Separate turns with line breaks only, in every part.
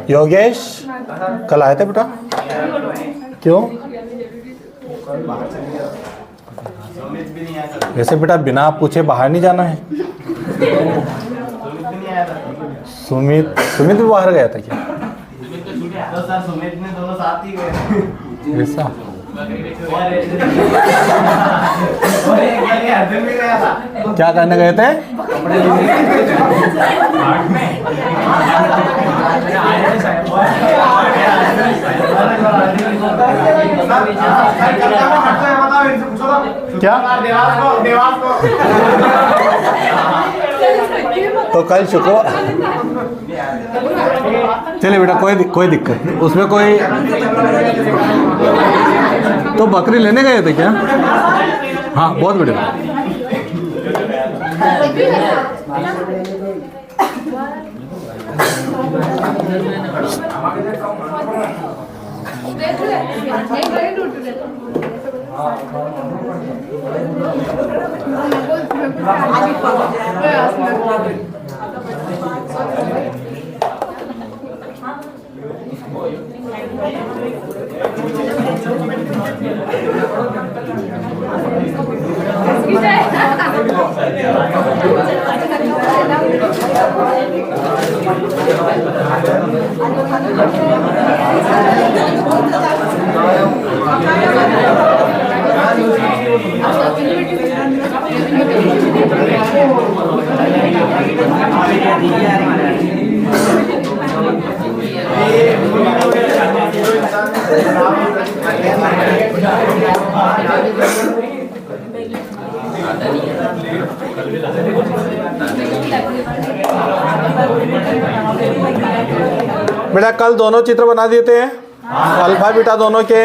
योगेश कल आए थे बेटा? क्यों? वैसे बेटा बिना पूछे बाहर नहीं जाना है। सुमित भी बाहर गया था क्या?
सुमित ने दोनों साथ ही गए।
ऐसा क्या करने गए थे? क्या? तो कल शुक्रवार चलिए बेटा, कोई दिक्कत नहीं उसमें। कोई तो बकरी लेने गए थे क्या? हाँ बहुत बढ़िया। बेटा कल दोनों चित्र बना दिए थे अल्फा बीटा दोनों के।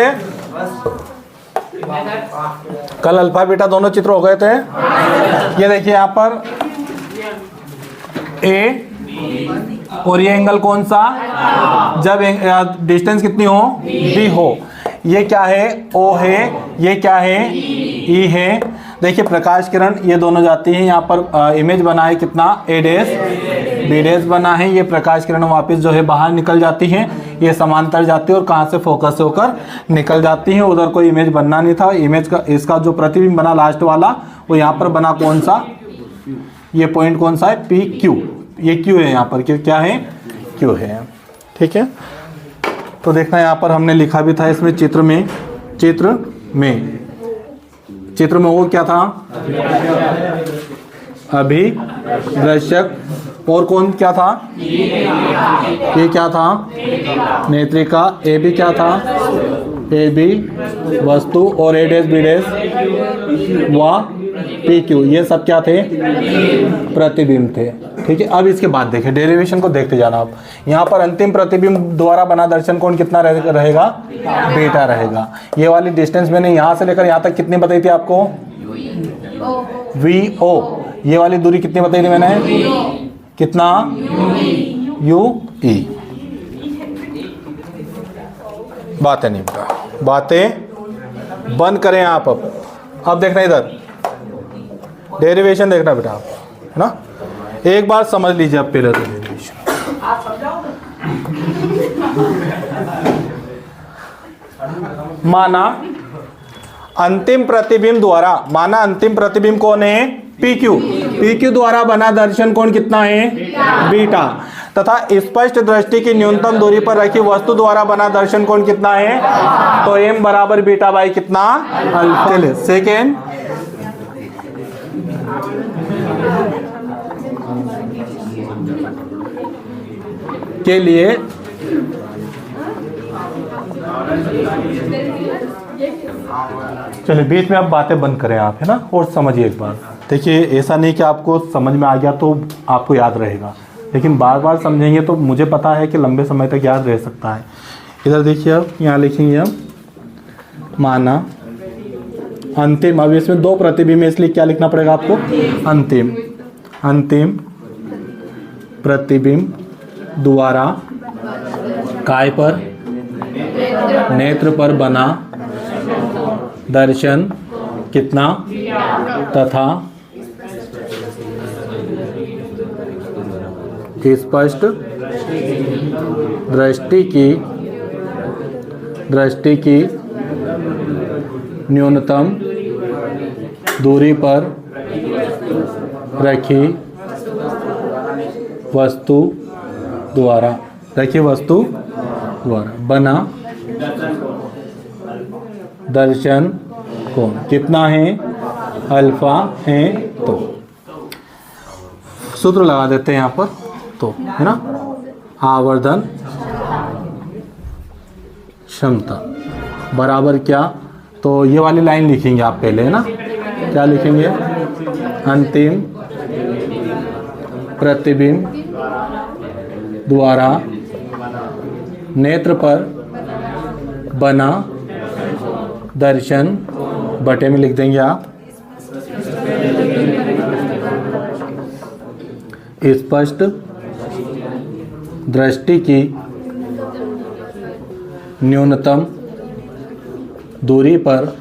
कल अल्फा बीटा दोनों चित्र हो गए थे। ये देखिए यहाँ पर ए और ये एंगल कौन सा, जब डिस्टेंस कितनी हो, बी हो। ये क्या है, ओ है। ये क्या है, ई है। देखिए प्रकाश किरण ये दोनों जाती हैं यहाँ पर। इमेज बना है कितना, ए डैश बी डैश बना है। ये प्रकाश किरण वापस जो है बाहर निकल जाती हैं। ये समांतर जाती है और कहाँ से फोकस से होकर निकल जाती हैं। उधर कोई इमेज बनना नहीं था। इमेज का इसका जो प्रतिबिंब बना लास्ट वाला, वो यहाँ पर बना कौन सा, ये पॉइंट कौन सा है, पी क्यू। ये क्यू है यहाँ पर, क्या है, क्यू है। ठीक है, तो देखना यहाँ पर हमने लिखा भी था इसमें चित्र में वो क्या था, अभिदर्शक। और कौन क्या था, ये क्या था, नेत्रिका। ए बी क्या था, ए बी वस्तु। और ए डैश बी डैश व पी क्यू, ये सब क्या थे, प्रतिबिंब थे। ठीक है, अब इसके बाद देखें, डेरिवेशन को देखते जाना आप। यहाँ पर अंतिम प्रतिबिंब द्वारा बना दर्शन कोण कितना रहेगा, बीटा रहेगा। ये वाली डिस्टेंस मैंने यहाँ से लेकर यहाँ तक कितनी बताई थी आपको, वी ओ। ये वाली दूरी कितनी बताई थी मैंने, कितना, यू ई। बातें नहीं बेटा, बातें बंद करें आप। अब देखना इधर डेरिवेशन देखना बेटा आप, है ना। एक बार समझ लीजिए आप पहले तो डेरिवेशन। माना अंतिम प्रतिबिंब कौन है, पी क्यू। पी क्यू द्वारा बना दर्शन कोण कितना है, बीटा। तथा स्पष्ट दृष्टि की न्यूनतम दूरी पर रखी वस्तु द्वारा बना दर्शन कोण कितना है? तो m बराबर बीटा बाई कितना? चलिए सेकेंड, के लिए चलिए बीच में आप बातें बंद करें आप, है ना, और समझिए एक बार। देखिए ऐसा नहीं कि आपको समझ में आ गया तो आपको याद रहेगा, लेकिन बार बार समझेंगे तो मुझे पता है कि लंबे समय तक याद रह सकता है। इधर देखिए अब यहाँ लिखेंगे हम माना अंतिम, अब इसमें दो प्रतिबिंब है इसलिए क्या लिखना पड़ेगा आपको? अंतिम। अंतिम प्रतिबिंब द्वारा काय पर? नेत्र पर बना दर्शन कितना तथा स्पष्ट दृष्टि की न्यूनतम दूरी पर रखी वस्तु द्वारा बना दर्शन कोण कितना है? अल्फा है। तो सूत्र लगा देते हैं यहाँ पर, तो है ना, आवर्धन क्षमता बराबर क्या? तो ये वाली लाइन लिखेंगे आप पहले, है ना, क्या लिखेंगे? अंतिम प्रतिबिंब द्वारा नेत्र पर बना दर्शन, बटे में लिख देंगे आप स्पष्ट दृष्टि की न्यूनतम दूरी पर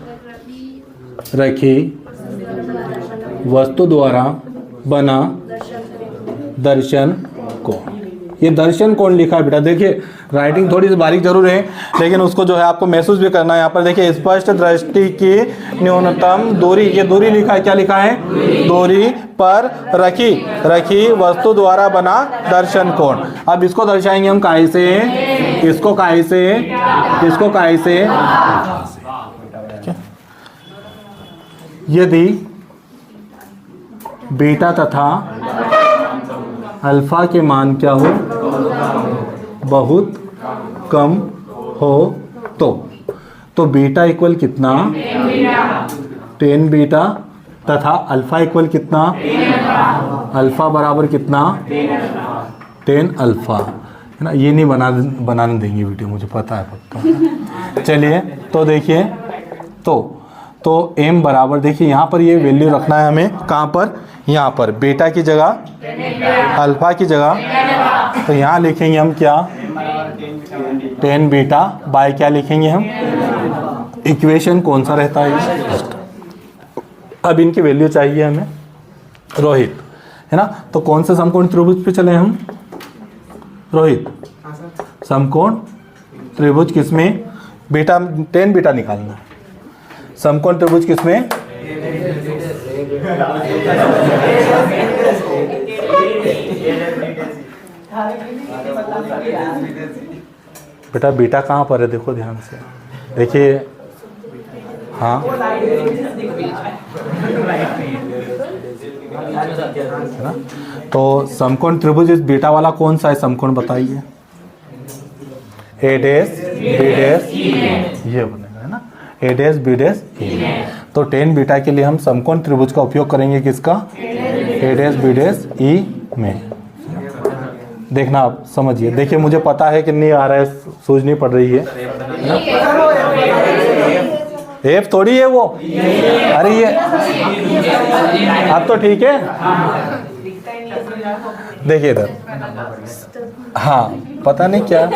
रखी वस्तु द्वारा बना दर्शन कोण। ये दर्शन कोण लिखा है बेटा, देखिए राइटिंग थोड़ी सी बारीक जरूर है लेकिन उसको जो है आपको महसूस भी करना है। यहाँ पर देखिए स्पष्ट दृष्टि की न्यूनतम दूरी, ये दूरी लिखा है, क्या लिखा है? दूरी पर रखी वस्तु द्वारा बना दर्शन कोण। अब इसको दर्शाएंगे हम काहे से? इसको काहे से? इसको काहे से? ठीक है। यदि बीटा तथा अल्फा के मान क्या हो? बहुत कम हो तो बीटा इक्वल कितना? 10 बीटा तथा अल्फा इक्वल कितना? अल्फा बराबर कितना? 10 अल्फा, है ना। ये नहीं बनाने देंगे वीडियो, मुझे पता है पक्का। चलिए तो देखिए, तो m बराबर, देखिए यहाँ पर ये वैल्यू रखना है हमें, कहाँ पर? यहाँ पर बीटा की जगह अल्फा की जगह, तो यहाँ लिखेंगे हम क्या? 10 बीटा बाय क्या लिखेंगे हम? इक्वेशन कौन सा रहता है? अब इनकी वैल्यू चाहिए हमें, रोहित, है ना। तो कौन से समकोण त्रिभुज पे चले हम? रोहित, समकोण त्रिभुज किसमें? बीटा 10 बीटा निकालना है। समकोण त्रिभुज किसमें? बेटा बीटा कहाँ पर है? देखो ध्यान से देखिए, हाँ है ना। तो समकोण त्रिभुज इस बीटा वाला कौन सा है समकोण बताइए? ए डैश बी डैश, ये बनेगा, है ना, ए डैश बी डैश ई। तो 10 बीटा के लिए हम समकोण त्रिभुज का उपयोग करेंगे किसका? ए डैश बी डैश ई में। देखना आप समझिए, देखिए मुझे पता है कि नहीं आ रहा है, सूझ नहीं पड़ रही है एफ थोड़ी है वो, अरे ये अब तो ठीक है। देखिए इधर, हाँ पता नहीं क्या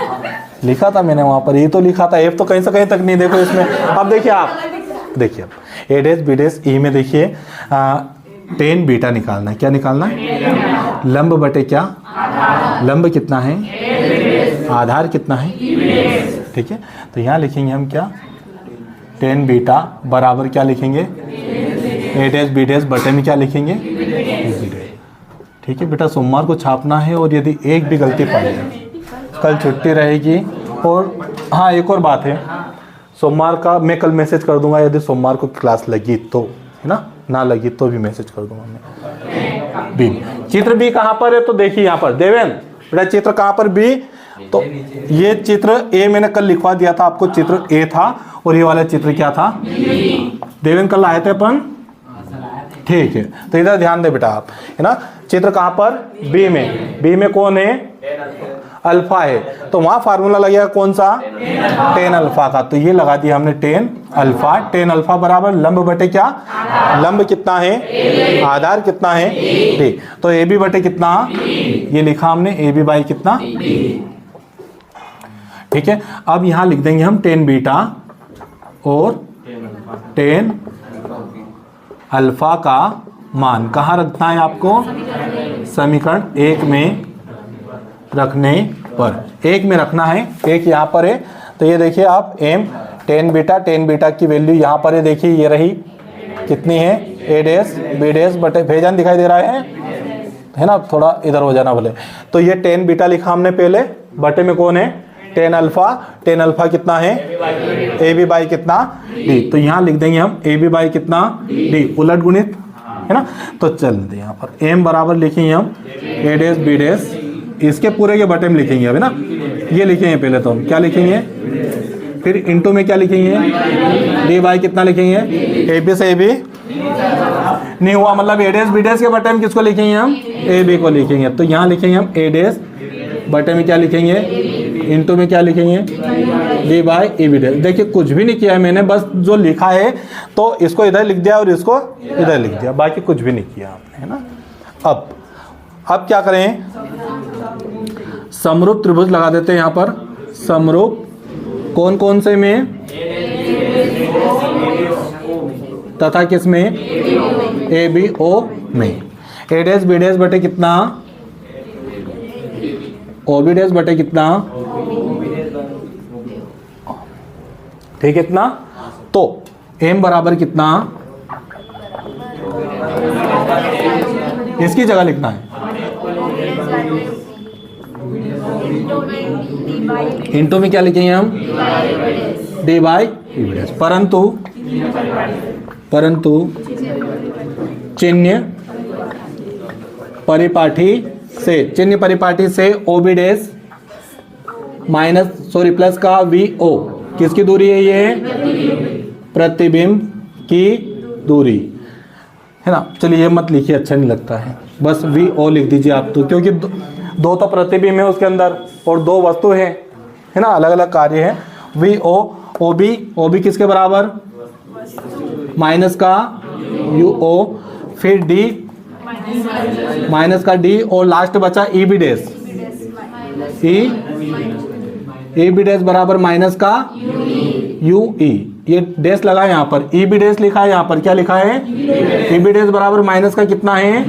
लिखा था मैंने वहां पर, ये तो लिखा था एफ तो कहीं से कहीं तक नहीं, देखो इसमें। अब देखिए आप, देखिए ए डैश बी डैश ई में देखिए 10 बीटा निकालना है। क्या निकालना है? लंब बटे क्या? लंब कितना है? आधार कितना है? ठीक है, तो यहाँ लिखेंगे हम क्या? 10 बीटा बराबर क्या लिखेंगे? ए डैश बी डैश बटे में क्या लिखेंगे? B dash. ठीक है बेटा, सोमवार को छापना है और यदि एक भी गलती पड़ जाए कल छुट्टी रहेगी। और हाँ, एक और बात है, सोमवार का मैं कल मैसेज कर दूंगा, यदि सोमवार को क्लास लगी तो, है ना लगी तो भी मैसेज कर दूंगा मैं। बी, चित्र बी कहाँ पर है? तो देखिए यहाँ पर देवेन बेटा, चित्र कहाँ पर? बी। तो ये चित्र ए मैंने कल लिखवा दिया था आपको, चित्र ए था, और ये वाला चित्र क्या था? देवेन कल आए थे अपन, ठीक है। तो इधर ध्यान दे बेटा आप, है ना, चित्र कहाँ पर? बी में। बी में कौन है? अल्फा है, तो वहां फार्मूला लगेगा कौन सा? टेन अल्फा का। तो ये लगा दिया हमने टेन अल्फा। टेन अल्फा बराबर लंब बटे क्या? लंब कितना है? आधार कितना है? डी। तो ए बी बटे कितना? ये लिखा हमने, ए बी बाई कितना? ठीक है। अब यहां लिख देंगे हम टेन बीटा और टेन अल्फा का मान कहाँ रखना है आपको? समीकरण एक में रखने पर। एक में रखना है, एक यहाँ पर है। तो ये देखिए आप, एम टेन बीटा की वैल्यू यहाँ पर है, देखिए ये रही, कितनी है? ए डैश बी डैश बटे, भेजन दिखाई दे रहा है ना, थोड़ा इधर हो जाना बोले। तो ये टेन बीटा लिखा हमने पहले, बटे में कौन है? Tan alpha. टेन अल्फा कितना है? ए बी बाई कितना? डी। तो यहाँ लिख देंगे हम ए बी बाई कितना? डी, उलट गुणित, है ना। तो चल दे यहाँ पर एम बराबर लिखेंगे हम ए डैश बी डैश, इसके पूरे के बटे में लिखेंगे अभी ना, ये लिखेंगे पहले तो हम, क्या लिखेंगे? फिर इंटू में क्या लिखेंगे? डी बाई कितना लिखेंगे? ए बी से ए बी नहीं हुआ, मतलब ए डैश बी डैश के बटे में किसको लिखेंगे हम? ए बी को लिखेंगे। तो यहाँ लिखेंगे हम ए डैश, बटे में क्या लिखेंगे? इंटू में क्या लिखेंगे? D by A B dash. देखिए कुछ भी नहीं किया है मैंने, बस जो लिखा है तो इसको इधर लिख दिया और इसको इधर लिख दिया, बाकी कुछ भी नहीं किया आपने, है ना। अब क्या करें? समरूप त्रिभुज लगा देते हैं यहाँ पर। समरूप कौन कौन से में? तथा किस में? ए बी ओ में। ए डैश बी डैश बटे कितना? ओ बी डैश बटे कितना? ठीक है, इतना। तो एम बराबर कितना? इसकी जगह लिखना है, इंटू में क्या लिखेंगे हम? D by E B dash. परंतु चिन्ह परिपाठी से ओ बी डैश प्लस का वी ओ, किसकी दूरी है ये? प्रतिबिंब की दूरी, है ना। चलिए ये मत लिखिए, अच्छा नहीं लगता है, बस वी ओ लिख दीजिए आप तो, क्योंकि दो तो प्रतिबिंब है उसके अंदर और दो वस्तु है ना, अलग अलग कार्य है। वी ओ, ओ बी किसके बराबर? माइनस का यू ओ, फिर डी माइनस का डी, और लास्ट बचा E B dash, E B dash बराबर माइनस का यू ई। ये डैश लगा है यहाँ पर, ई बी डैश लिखा है यहाँ पर, क्या लिखा है? ई बी डैश बराबर माइनस का कितना है?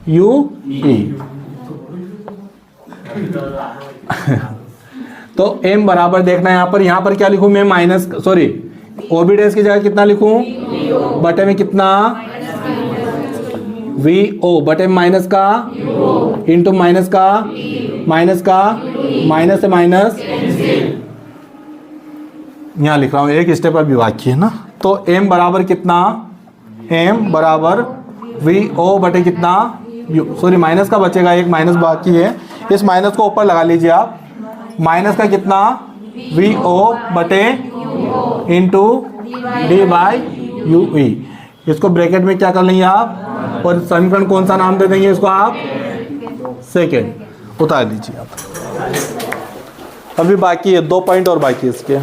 यू ई। तो m बराबर देखना है यहाँ पर क्या लिखूं मैं? Minus, sorry, O B dash की जगह कितना लिखूं? बटे में कितना? वी ओ, बटे में माइनस का इंटू माइनस का माइनस से माइनस, यहाँ लिख रहा हूं, एक स्टेप अभी बाकी है ना। तो m बराबर कितना? m बराबर वी ओ बटे कितना? सॉरी, माइनस का बचेगा, एक माइनस बाकी है, इस माइनस को ऊपर लगा लीजिए आप। माइनस का कितना? वी ओ बटे इंटू डी बाई यू ई। इसको ब्रैकेट में क्या कर लेंगे आप, और समीकरण कौन सा नाम दे देंगे इसको आप? सेकेंड। उतार दीजिए आप। अभी बाकी है 2 पॉइंट और बाकी है इसके।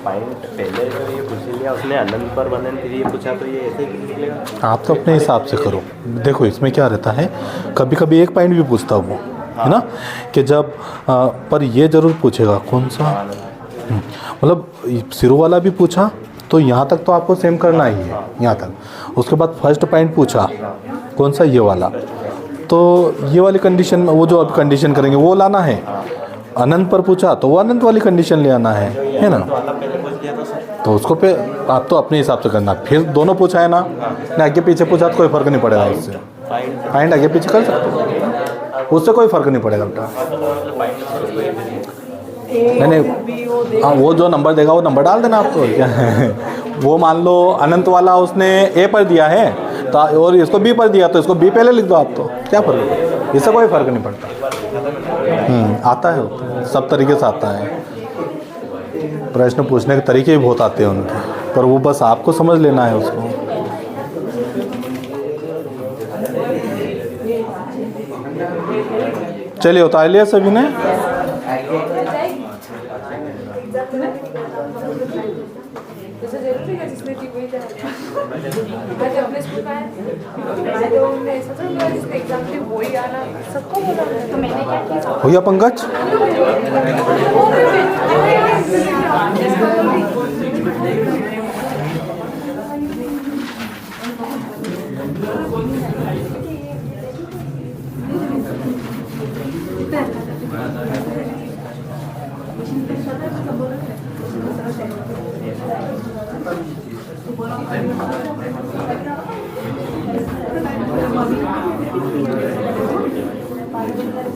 पॉइंट पहले जो ये पूछ लिया उसने अनंत पर बने फिर ये पूछा तो ये ऐसे ही निकलेगा।
आप तो अपने हिसाब से करो। देखो इसमें क्या रहता है, कभी कभी एक पॉइंट भी पूछता वो, है ना, कि जब पर ये ज़रूर पूछेगा कौन सा, मतलब शुरू वाला भी पूछा तो यहाँ तक तो आपको सेम करना ही है, यहाँ तक। उसके बाद फर्स्ट पॉइंट पूछा कौन सा, ये वाला, तो ये वाली कंडीशन में वो जो अब कंडीशन करेंगे वो लाना है। अनंत पर पूछा तो वो अनंत वाली कंडीशन ले आना है ना। तो उसको पे आप तो अपने हिसाब से करना। फिर दोनों पूछा है ना, आगे पीछे पूछा तो कोई फ़र्क नहीं पड़ेगा उससे। पॉइंट आगे पीछे कर सकते हो, उससे कोई फ़र्क नहीं पड़ेगा बेटा। नहीं, हाँ वो जो नंबर देगा वो नंबर डाल देना आपको, क्या है। वो मान लो अनंत वाला उसने ए पर दिया है तो और इसको बी पर दिया तो इसको बी पहले लिख दो आप, तो क्या फ़र्क है, इससे कोई फ़र्क नहीं पड़ता। आता है, सब तरीके से आता है। प्रश्न पूछने के तरीके भी बहुत आते हैं उनके, पर वो बस आपको समझ लेना है उसको। चलिए उतार लिया सभी ने। हो गया पंकज?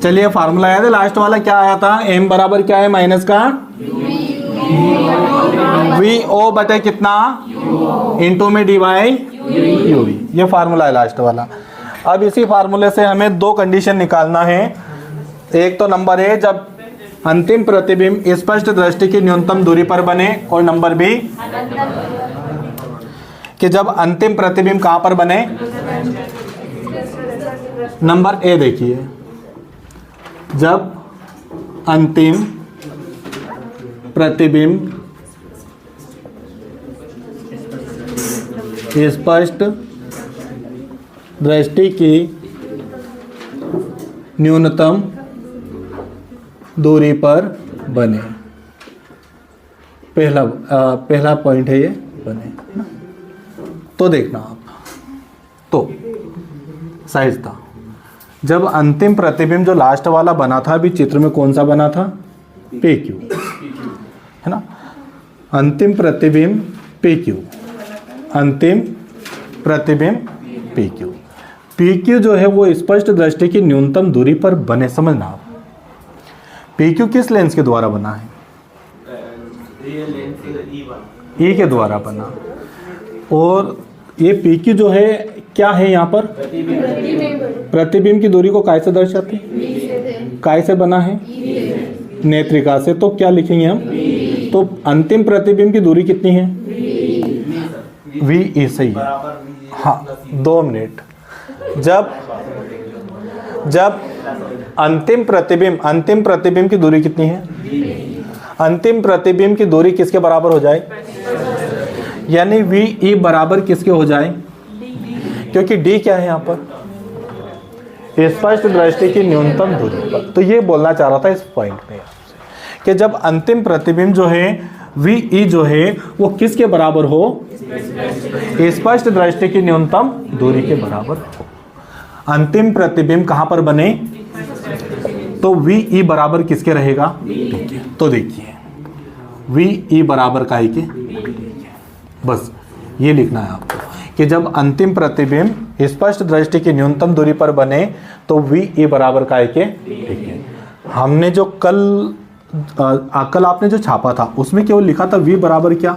चलिए फार्मूला याद है, लास्ट वाला क्या आया था, m बराबर क्या है माइनस का वी ओ बटे कितना इंटू में डी वाई यू वी, ये फार्मूला है लास्ट वाला। अब इसी फार्मूले से हमें दो कंडीशन निकालना है। एक तो नंबर ए, जब अंतिम प्रतिबिंब स्पष्ट दृष्टि की न्यूनतम दूरी पर बने, और नंबर बी कि जब अंतिम प्रतिबिंब कहां पर बने। नंबर ए देखिए, जब अंतिम प्रतिबिंब स्पष्ट दृष्टि की न्यूनतम दूरी पर बने, पहला पॉइंट है ये, बने। तो देखना आप, तो सहजता जब अंतिम प्रतिबिंब जो लास्ट वाला बना था, अभी चित्र में कौन सा बना था, पी क्यू, है ना। अंतिम प्रतिबिंब पी क्यू, अंतिम प्रतिबिंब पी क्यू। पी क्यू जो है वो स्पष्ट दृष्टि की न्यूनतम दूरी पर बने। समझना आप, पी क्यू किस लेंस के द्वारा बना है, ई के द्वारा बना। और ये पी क्यू जो है क्या है यहाँ पर, प्रतिबिंब की दूरी को काय से दर्शाते हैं, काय से बना है, नेत्रिका से। तो क्या लिखेंगे हम, तो अंतिम प्रतिबिंब की दूरी कितनी है, वी ई सही है। हाँ 2 मिनट। जब अंतिम प्रतिबिंब की दूरी कितनी है, अंतिम प्रतिबिंब की दूरी किसके बराबर हो जाए, यानी वी ई बराबर किसके हो जाए, क्योंकि डी क्या है यहाँ पर, स्पष्ट दृष्टि की न्यूनतम दूरी पर। तो ये बोलना चाह रहा था इस पॉइंट में कि जब अंतिम प्रतिबिंब जो है वी ई जो है वो किसके बराबर हो, स्पष्ट दृष्टि की न्यूनतम दूरी के बराबर हो। अंतिम प्रतिबिंब कहां पर बने, तो वी ई बराबर किसके रहेगा, तो देखिए वी ई बराबर काय के, बस ये लिखना है आपको कि जब अंतिम प्रतिबिंब स्पष्ट दृष्टि की न्यूनतम दूरी पर बने तो वी ई बराबर काय के। ठीक है, हमने जो कल आपने जो छापा था उसमें केवल लिखा था v बराबर क्या,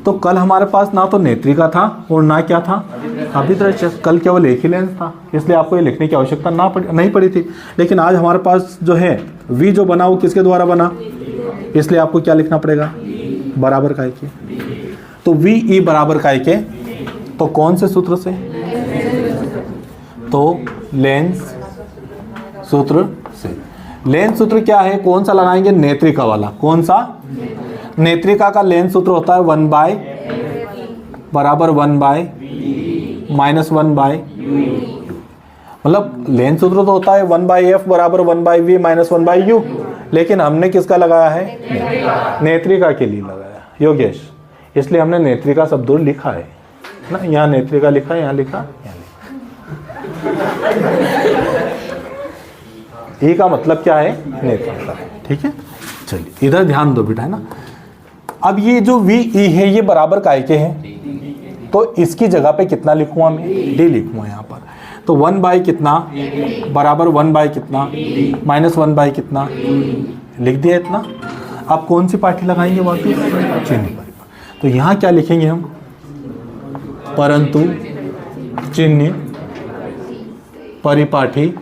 तो कल हमारे पास ना तो नेत्रिका था और ना क्या था, अभिदृश्य। कल केवल एक ही लेंस था, इसलिए आपको ये लिखने की आवश्यकता नहीं पड़ी थी। लेकिन आज हमारे पास जो है v जो बना वो किसके द्वारा बना, इसलिए आपको क्या लिखना पड़ेगा, बराबर काय के। तो वी ई बराबर काय के, तो कौन से सूत्र से, तो लेंस सूत्र से। लेंस सूत्र क्या है, कौन सा लगाएंगे, नेत्रिका वाला। कौन सा, नेत्रिका का लेंथ सूत्र होता है 1 बाय बराबर 1 बाय माइनस 1 बाय, मतलब लेंथ सूत्र तो होता है 1 बाय एफ बराबर 1 by V minus 1 by U, लेकिन हमने किसका लगाया है? नेत्रिका के लिए लगाया योगेश, इसलिए हमने नेत्रिका शब्द दूर लिखा है ना, यहाँ नेत्रिका लिखा है, यहाँ लिखा, यहाँ लिखा। ई का मतलब क्या है? नेत्रिका, ठीक है। चलिए इधर ध्यान दो बेटा, है ना। अब ये जो वी ई है ये बराबर काय के हैं, तो इसकी जगह पे कितना लिखूंगा मैं? डी लिखूंगा यहाँ पर। तो 1 बाय कितना बराबर 1 बाय कितना माइनस 1 बाय कितना, लिख दिया इतना। अब कौन सी पार्टी लगाएंगे? वापस चिन्ह पर। तो यहाँ क्या लिखेंगे हम? परंतु चिन्ह परिपाठी।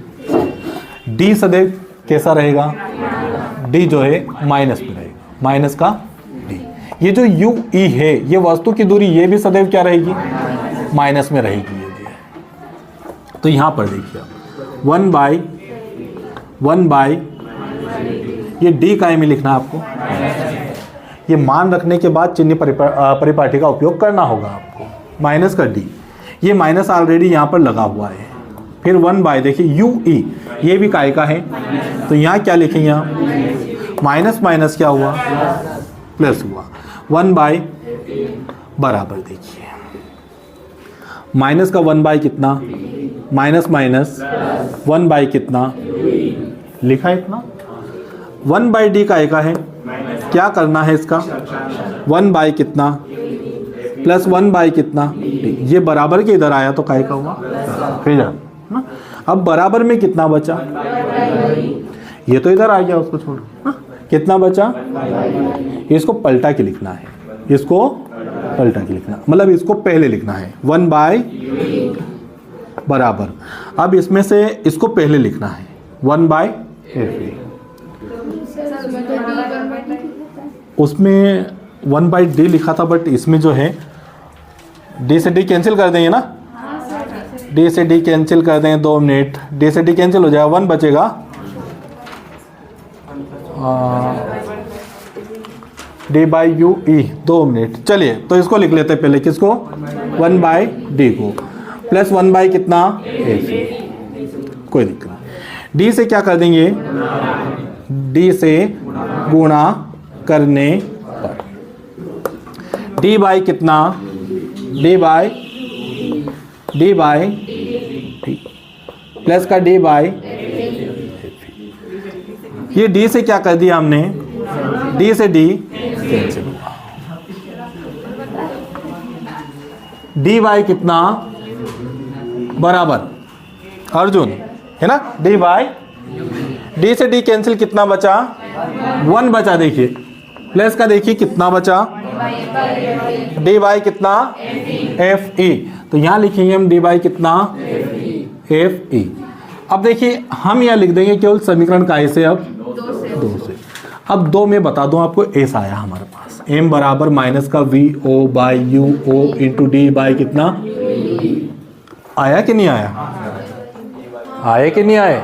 डी सदैव कैसा रहेगा? डी जो है माइनस में रहेगा, माइनस का डी। ये जो यू ई है ये वस्तु की दूरी, ये भी सदैव क्या रहेगी? माइनस में रहेगी ये भी है। तो यहाँ पर देखिए 1 बाय ये डी काय में लिखना है आपको। ये मान रखने के बाद चिन्ह परिपाटी का उपयोग करना होगा आपको। माइनस का डी, ये माइनस ऑलरेडी यहाँ पर लगा हुआ है। फिर 1 बाय देखिए यू ई, ये भी काय का है, तो यहाँ क्या लिखेंगे आप? माइनस माइनस क्या हुआ? प्लस हुआ। 1 बाय बराबर देखिए माइनस का 1 बाय कितना, माइनस माइनस 1 बाय कितना लिखा है इतना। 1 बाय डी काय का है, क्या करना है इसका? 1 बाय कितना प्लस 1 बाय कितना, ये बराबर के इधर आया तो काय का हुआ? फिर ना अब बराबर में कितना बचा? ये तो इधर आ गया, उसको छोड़। कितना बचा? इसको पलटा के लिखना है, इसको पलटा के लिखना, मतलब इसको पहले लिखना है 1 बाय बराबर। अब इसमें से इसको पहले लिखना है 1 बाय एफ। उसमें 1 बाय डी लिखा था, बट इसमें जो है डी से डी कैंसिल कर देंगे ना, डी से डी कैंसिल कर देंगे, 2 मिनट, डी से डी कैंसिल हो जाएगा, 1 बचेगा। D by you E, 2 minute. चलिए तो इसको लिख लेते हैं पहले, किसको? 1 बाय डी को, प्लस 1 बाय कितना? कोई दिक्कत नहीं। डी से क्या कर देंगे? डी से गुणा करने पर डी बाई कितना? डी बाई प्लस का डी बाई, ये डी से क्या कर दिया हमने? डी से डी कैंसिल हुआ। डी बाई कितना? बराबर अर्जुन, है ना, डी बाई, डी से डी कैंसिल कितना बचा? 1 बचा। देखिए प्लस का देखिए कितना बचा? डी बाई कितना? F E. तो यहां लिखेंगे हम डी बाई कितना? F E. अब देखिए हम यहां लिख देंगे केवल समीकरण का ऐसे, अब 2 से। अब 2 में बता दूं आपको, एस आया हमारे पास, एम बराबर माइनस का V O by U O into D by कितना आया कि नहीं आया? आया कि नहीं आया?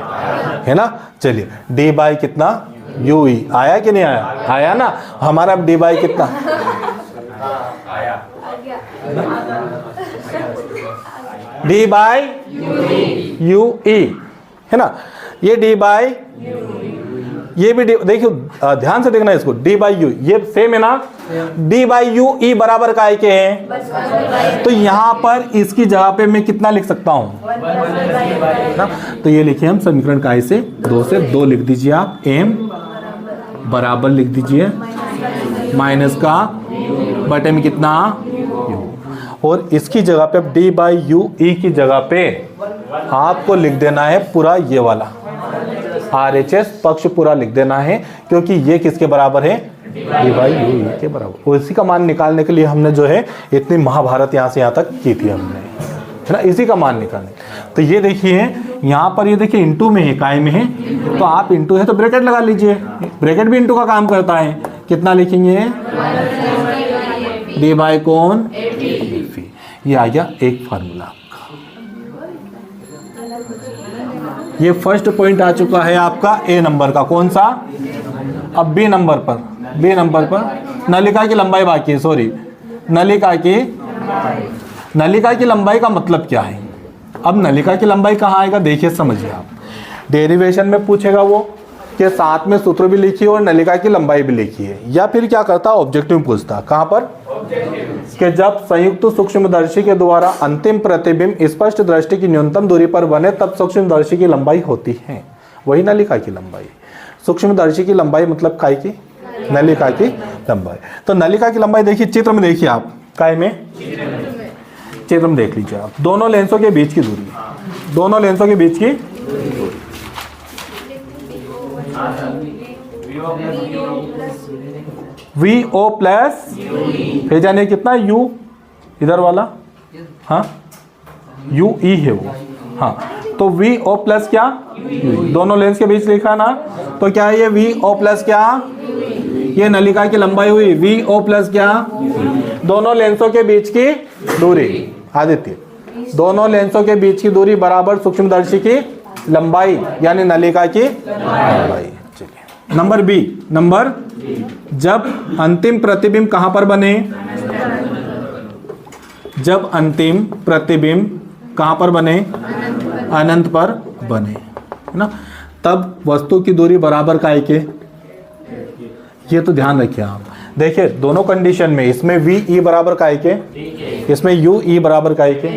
है ना। चलिए डी बाई कितना? यू ई आया कि नहीं आया? आया ना हमारा। अब डी बाई कितना आया? डी बाई यू ई, है ना। ये डी बाई, ये भी देखियो ध्यान से देखना इसको, डी बाई यू ये सेम है ना। डी बाई यू ई बराबर काय के हैं, तो यहां पर इसकी जगह पे मैं कितना लिख सकता हूं ना। तो ये लिखिए हम समीकरण काय से 2 से 2 लिख दीजिए आप। एम बराबर लिख दीजिए माइनस का बटे में कितना यू, और इसकी जगह पे डी बाई यू ई की जगह पे आपको लिख देना है पूरा ये वाला RHS पक्ष पूरा लिख देना है, क्योंकि ये किसके बराबर है? डी बाई यू ई के बराबर। और इसी का मान निकालने के लिए हमने जो है इतनी महाभारत यहाँ से यहाँ तक की थी हमने, है ना, इसी का मान निकालने। तो ये देखिए यहाँ पर, ये देखिए इंटू में है, काय में है, तो आप इंटू है तो ब्रैकेट लगा लीजिए, ब्रैकेट भी इंटू का काम करता है। कितना लिखेंगे? डी बाई कौन? ये आ गया एक फार्मूला। ये फर्स्ट पॉइंट आ चुका है आपका ए नंबर का। कौन सा? अब बी नंबर पर बी नंबर पर नलिका की लंबाई बाकी है, सॉरी, नलिका की लंबाई का मतलब क्या है? अब नलिका की लंबाई कहाँ आएगा, देखिए समझिए आप, डेरिवेशन में पूछेगा वो कि साथ में सूत्र भी लिखिए और नलिका की लंबाई भी लिखिए, या फिर क्या करता ऑब्जेक्टिव में पूछता, कहाँ पर, कि जब संयुक्त सूक्ष्मदर्शी के द्वारा अंतिम प्रतिबिंब स्पष्ट दृष्टि की न्यूनतम दूरी पर बने तब सूक्ष्मदर्शी की लंबाई होती है, वही नलिका की लंबाई। सूक्ष्मदर्शी की लंबाई मतलब काय की, नलिका की लंबाई। तो नलिका की लंबाई देखिए चित्र में, देखिए आप काय में, चित्र में देख लीजिए आप, दोनों लेंसों के बीच की दूरी, दोनों लेंसों के बीच की दूरी, VO प्लस, फिर जाने कितना U, इधर वाला, हाँ UE है वो, हाँ, तो VO प्लस क्या, दोनों लेंस के बीच लिखा ना, तो क्या है ये VO प्लस क्या, ये नलिका की लंबाई हुई, VO प्लस क्या, दोनों लेंसों के बीच की दूरी, आदित्य, दोनों लेंसों के बीच की दूरी बराबर सूक्ष्मदर्शी की लंबाई यानी नलिका की लंबाई। चलिए नंबर बी, नंबर जब अंतिम प्रतिबिंब कहां पर बने, जब अंतिम प्रतिबिंब कहां पर बने, अनंत पर बने, है ना, तब वस्तु की दूरी बराबर काय के, ये तो ध्यान रखिए आप। देखिए दोनों कंडीशन में, इसमें VE बराबर काय के, इसमें UE बराबर काय के,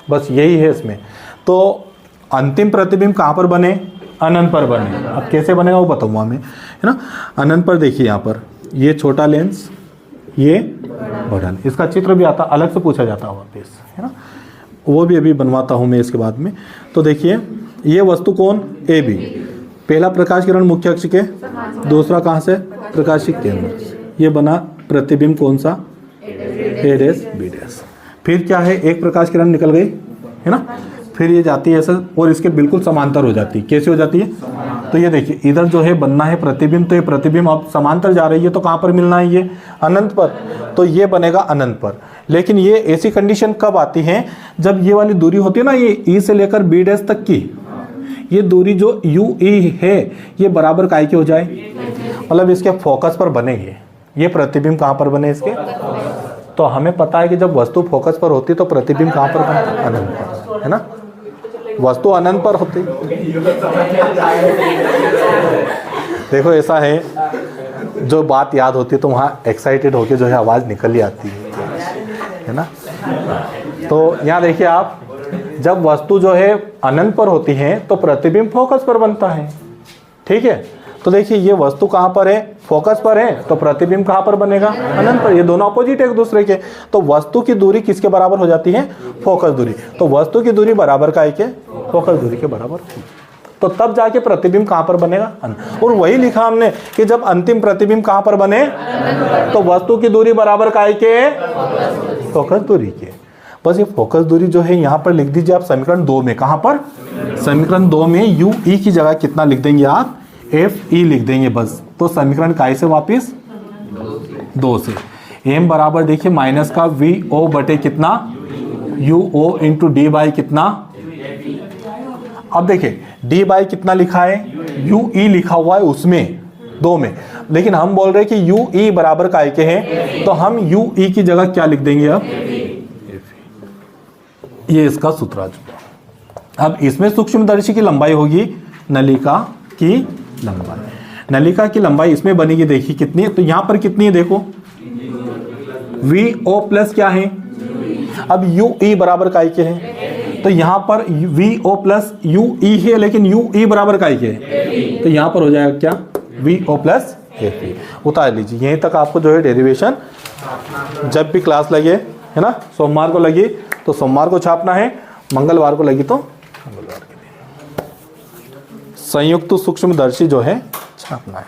बस यही है इसमें। तो अंतिम प्रतिबिंब कहां पर बने, अनंत पर बने। अब कैसे बनेगा वो बताऊंगा मैं, है ना। अनंत पर देखिए यहाँ पर ये छोटा लेंस, ये बड़ा, इसका चित्र भी आता, अलग से पूछा जाता है वापस, है ना, वो भी अभी बनवाता हूँ मैं इसके बाद में। तो देखिए ये वस्तु कौन, AB, पहला प्रकाश किरण मुख्य अक्ष के, दूसरा कहाँ से, प्रकाशिक केंद्र, ये बना प्रतिबिंब कौन सा, A डैश B डैश। फिर क्या है, एक प्रकाश किरण निकल गई, है ना, फिर ये जाती है ऐसा और इसके बिल्कुल समांतर हो जाती है। कैसे हो जाती है, तो ये देखिए इधर जो है बनना है प्रतिबिंब, तो ये प्रतिबिंब अब समांतर जा रही है, तो कहाँ पर मिलना है, ये अनंत पर, तो ये बनेगा अनंत पर। लेकिन ये ऐसी कंडीशन कब आती है, जब ये वाली दूरी होती है ना, ये E से लेकर B डैश तक की ये दूरी जो UE है, ये बराबर काय की हो जाए, मतलब इसके फोकस पर बनेंगे। ये प्रतिबिंब कहाँ पर बने इसके, तो हमें पता है कि जब वस्तु फोकस पर होती तो प्रतिबिंब कहाँ पर बनता, अनंत पर, है ना, वस्तु अनंत पर होती। देखो ऐसा है, जो बात याद होती है तो वहाँ एक्साइटेड होके जो है आवाज़ निकल ही आती है ना। तो यहाँ देखिए आप, जब वस्तु जो है अनंत पर होती है तो प्रतिबिंब फोकस पर बनता है, ठीक है। तो देखिए ये वस्तु कहाँ पर है, फोकस पर है, तो प्रतिबिंब कहाँ पर बनेगा, अनंत पर। ये दोनों अपोजिट एक दूसरे के, तो वस्तु की दूरी किसके बराबर हो जाती है, फोकस दूरी। तो वस्तु की दूरी बराबर काय के, फोकस दूरी के बराबर, तो तब जाके प्रतिबिंब कहाँ पर बनेगा, और वही लिखा हमने कि जब अंतिम प्रतिबिंब कहाँ पर बने, तो वस्तु की दूरी बराबर काय के, फोकस दूरी के। बस ये फोकस दूरी जो है यहाँ पर लिख दीजिए आप समीकरण 2 में, कहाँ पर, समीकरण 2 में UE की जगह कितना लिख देंगे आप, FE लिख देंगे बस। तो समीकरण काय से वापिस, 2 से, M बराबर देखिए माइनस का VO बटे कितना, UO इंटू D बाई कितना, अब देखिए D बाई कितना लिखा है, UE लिखा हुआ है उसमें 2 में, लेकिन हम बोल रहे हैं कि UE बराबर काय के हैं, तो हम UE की जगह क्या लिख देंगे अब, ये इसका सूत्र आ चुका। अब इसमें सूक्ष्मदर्शी की लंबाई होगी नलिका की लंबाई, नलिका की लंबाई इसमें बनेगी, देखिए कितनी है, तो यहां पर कितनी है देखो, VO प्लस क्या है, अब UE बराबर काय के है, तो यहां पर VO प्लस UE है, लेकिन UE बराबर काय के है, तो यहां पर हो जाएगा क्या, VO प्लस FE। उतार लीजिए, यहीं तक आपको जो है डेरिवेशन, जब भी क्लास लगे, है ना, सोमवार को लगी तो सोमवार को छापना है, मंगलवार को लगी तो मंगलवार के दिन संयुक्त सूक्ष्मदर्शी जो है छापना है।